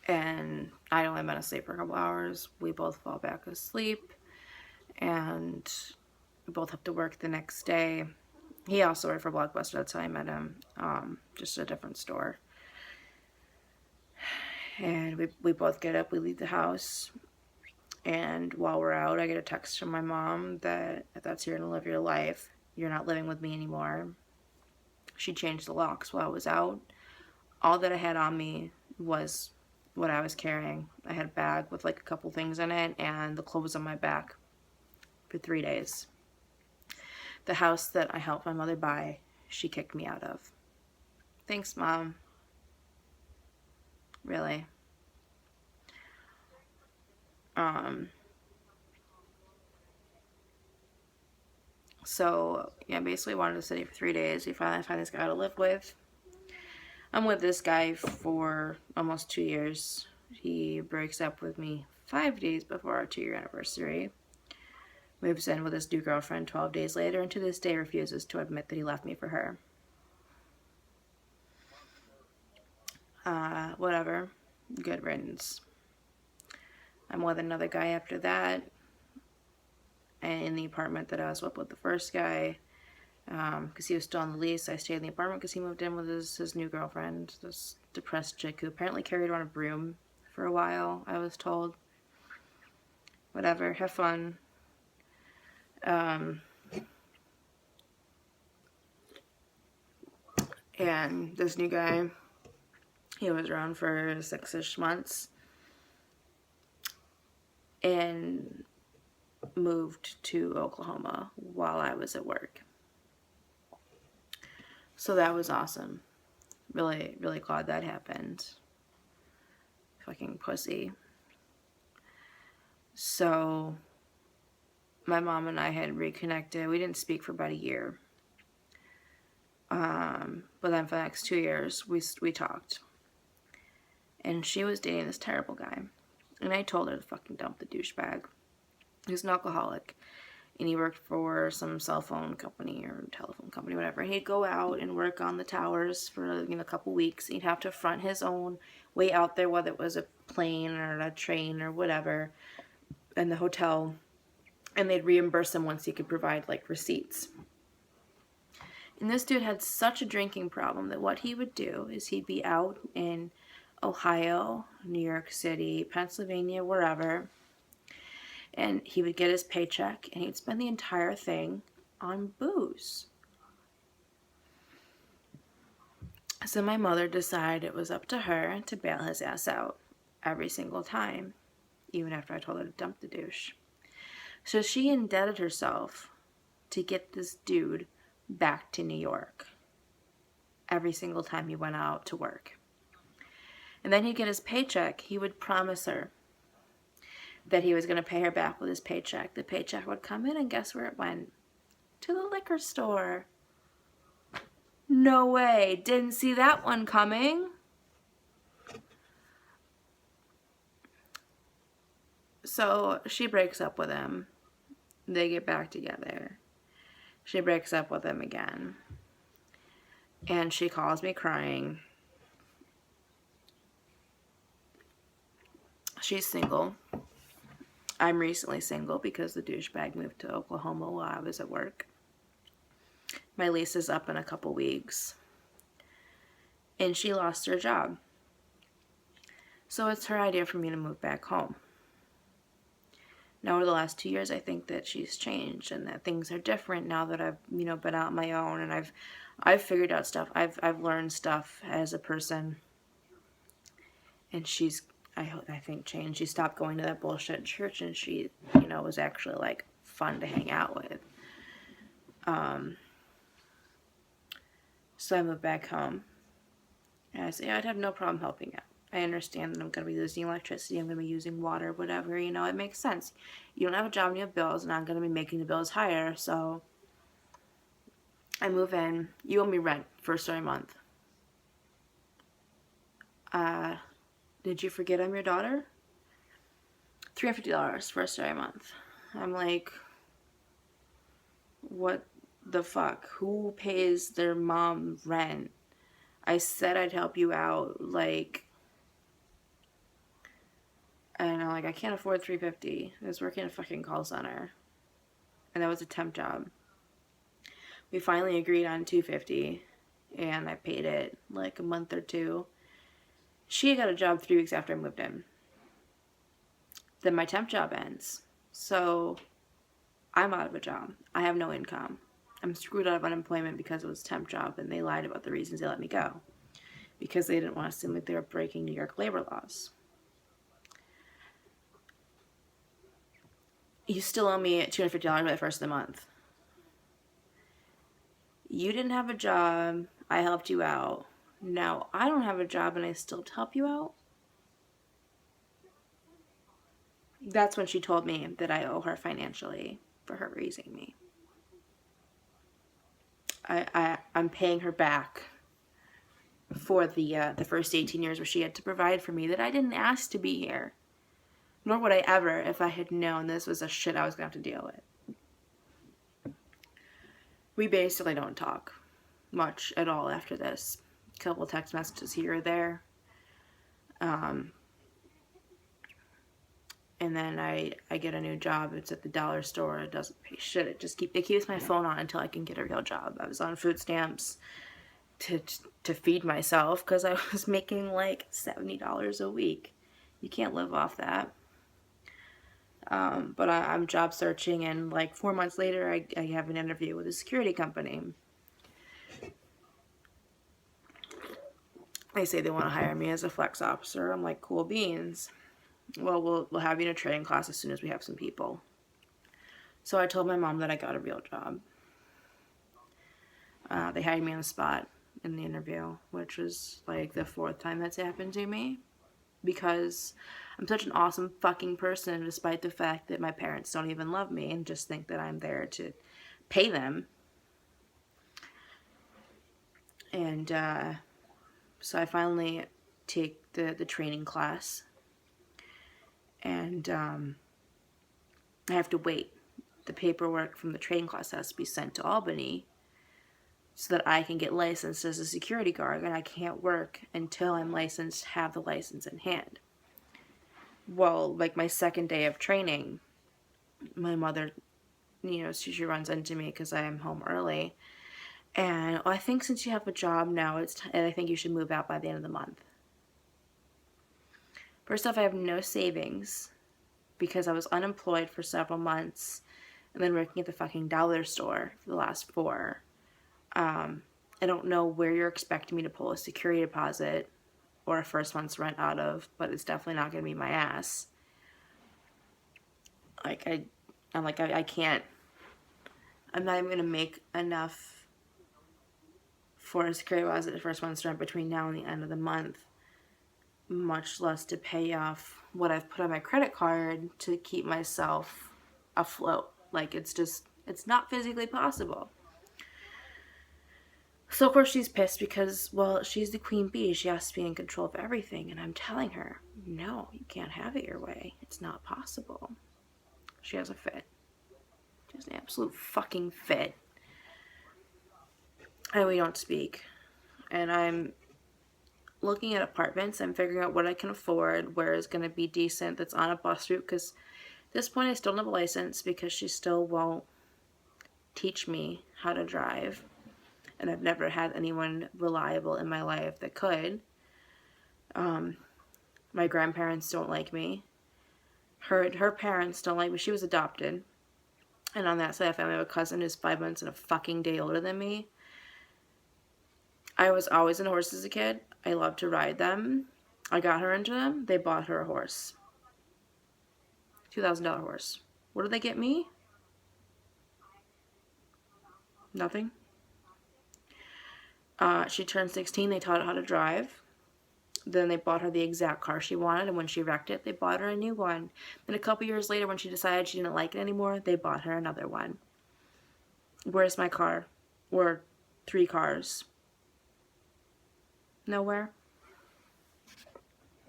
and I'd only been asleep for a couple hours. We both fall back asleep, and we both have to work the next day. He also worked for Blockbuster. That's how I met him, just a different store. And we both get up, we leave the house, and while we're out, I get a text from my mom that if that's here to live your life, you're not living with me anymore. She changed the locks while I was out. All that I had on me was what I was carrying. I had a bag with like a couple things in it and the clothes on my back for 3 days. The house that I helped my mother buy, she kicked me out of. Thanks, Mom. Really. So, yeah, basically wanted to study for 3 days. We finally find this guy to live with. I'm with this guy for almost 2 years. He breaks up with me 5 days before our 2-year anniversary. Moves in with his new girlfriend 12 days later, and to this day refuses to admit that he left me for her. Whatever. Good riddance. I'm with another guy after that. And in the apartment that I was with the first guy, because he was still on the lease, I stayed in the apartment because he moved in with his new girlfriend, this depressed chick who apparently carried around a broom for a while, I was told. Whatever, have fun. And this new guy, he was around for 6-ish months and moved to Oklahoma while I was at work. So that was awesome. Really, really glad that happened. Fucking pussy. So my mom and I had reconnected. We didn't speak for about a year. But then for the next 2 years, we talked. And she was dating this terrible guy. And I told her to fucking dump the douchebag. He was an alcoholic. And he worked for some cell phone company or telephone company, whatever. And he'd go out and work on the towers for a couple weeks. He'd have to front his own way out there, whether it was a plane or a train or whatever, in the hotel. And they'd reimburse him once he could provide like receipts. And this dude had such a drinking problem that what he would do is he'd be out in Ohio, New York City, Pennsylvania, wherever, and he would get his paycheck and he'd spend the entire thing on booze. So my mother decided it was up to her to bail his ass out every single time, even after I told her to dump the douche. So she indebted herself to get this dude back to New York every single time he went out to work. And then he'd get his paycheck. He would promise her that he was going to pay her back with his paycheck. The paycheck would come in, and guess where it went? To the liquor store. No way. Didn't see that one coming. So she breaks up with him. They get back together. She breaks up with him again. And she calls me crying. She's single. I'm recently single because the douchebag moved to Oklahoma while I was at work. My lease is up in a couple weeks. And she lost her job. So it's her idea for me to move back home. Now, over the last 2 years, I think that she's changed and that things are different now that I've, been out on my own and I've figured out stuff. I've learned stuff as a person. And she's, I think, changed. She stopped going to that bullshit church and she, was actually like fun to hang out with. So I moved back home. And I said, I'd have no problem helping out. I understand that I'm going to be losing electricity, I'm going to be using water, whatever, it makes sense. You don't have a job and you have bills, and I'm going to be making the bills higher, so I move in. You owe me rent first story month. Did you forget I'm your daughter? $350 first story month. I'm like, what the fuck? Who pays their mom rent? I said I'd help you out, like, I'm like, I can't afford $350. I was working a fucking call center. And that was a temp job. We finally agreed on $250. And I paid it like a month or two. She got a job 3 weeks after I moved in. Then my temp job ends. So I'm out of a job. I have no income. I'm screwed out of unemployment because it was a temp job, and they lied about the reasons they let me go. Because they didn't want to seem like they were breaking New York labor laws. You still owe me $250 by the first of the month. You didn't have a job. I helped you out. Now I don't have a job and I still help you out? That's when she told me that I owe her financially for her raising me. I'm paying her back for the first 18 years where she had to provide for me that I didn't ask to be here. Nor would I ever if I had known this was a shit I was going to have to deal with. We basically don't talk much at all after this. A couple text messages here or there. And then I get a new job. It's at the dollar store. It doesn't pay shit. It keeps my phone on until I can get a real job. I was on food stamps to feed myself because I was making like $70 a week. You can't live off that. But I'm job searching, and like 4 months later, I have an interview with a security company. They say they want to hire me as a flex officer. I'm like, cool beans. Well, we'll have you in a training class as soon as we have some people. So I told my mom that I got a real job. They hired me on the spot in the interview, which was like the 4th time that's happened to me. Because I'm such an awesome fucking person, despite the fact that my parents don't even love me and just think that I'm there to pay them. And so I finally take the training class. And I have to wait. The paperwork from the training class has to be sent to Albany so that I can get licensed as a security guard, and I can't work until I'm licensed, have the license in hand. Well, like my second day of training, my mother, she runs into me because I am home early. And I think since you have a job now, I think you should move out by the end of the month. First off, I have no savings because I was unemployed for several months and then working at the fucking dollar store for the last 4. I don't know where you're expecting me to pull a security deposit or a first month's rent out of, but it's definitely not going to be my ass. I can't. I'm not even going to make enough for a security deposit the first month's rent between now and the end of the month, much less to pay off what I've put on my credit card to keep myself afloat. Like, it's not physically possible. So, of course, she's pissed because, well, she's the queen bee. She has to be in control of everything. And I'm telling her, no, you can't have it your way. It's not possible. She has a fit. She has an absolute fucking fit. And we don't speak. And I'm looking at apartments. I'm figuring out what I can afford, where is going to be decent, that's on a bus route. Because at this point, I still don't have a license because she still won't teach me how to drive. And I've never had anyone reliable in my life that could. My grandparents don't like me. Her parents don't like me. She was adopted. And on that side of the family, I have a cousin who's 5 months and a fucking day older than me. I was always into horses as a kid. I loved to ride them. I got her into them. They bought her a horse. $2,000 horse. What did they get me? Nothing. She turned 16. They taught her how to drive. Then they bought her the exact car she wanted, and when she wrecked it, they bought her a new one. Then a couple years later, when she decided she didn't like it anymore, they bought her another one. Where's my car? Or 3 cars? Nowhere.